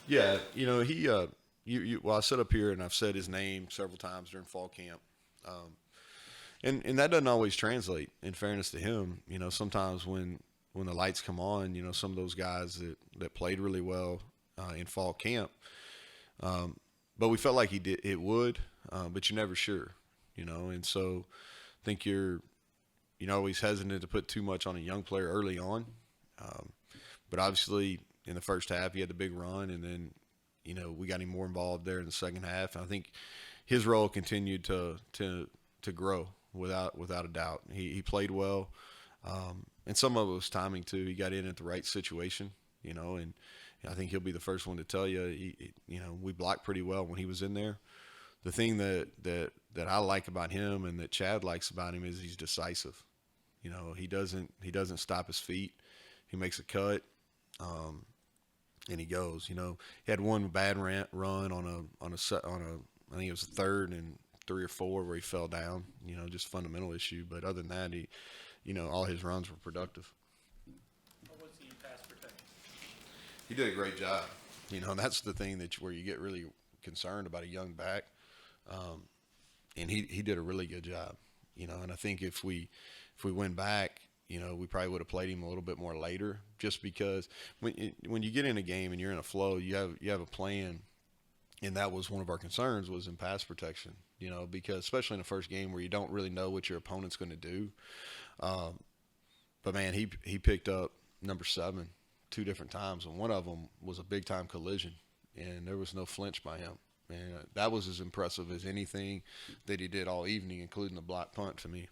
Yeah, he well, I sit up here and I've said his name several times during fall camp. Um, and that doesn't always translate. In fairness to him, sometimes when the lights come on, some of those guys that played really well in fall camp, um, but we felt like he did it would, but you're never sure, and so I think you're always hesitant to put too much on a young player early on, um, but obviously in the first half he had the big run, and then we got him more involved there in the second half. And I think his role continued to grow without a doubt. He played well, and some of it was timing too. He got in at the right situation, and I think he'll be the first one to tell you. We blocked pretty well when he was in there. The thing that I like about him and that Chad likes about him is he's decisive. He doesn't stop his feet. He makes a cut. Um, and he goes. He had one bad run I think it was a third and 3 or 4 where he fell down. Just fundamental issue. But other than that, all his runs were productive. What was the pass protection? He did a great job. And that's the thing where you get really concerned about a young back. Um, and he did a really good job. And I think if we went back, we probably would have played him a little bit more later, just because when you get in a game and you're in a flow, you have a plan, and that was one of our concerns was in pass protection. Because especially in the first game where you don't really know what your opponent's going to do. Um, but man, he picked up number 7 2 different times, and one of them was a big time collision, and there was no flinch by him. And that was as impressive as anything that he did all evening, including the block punt to me.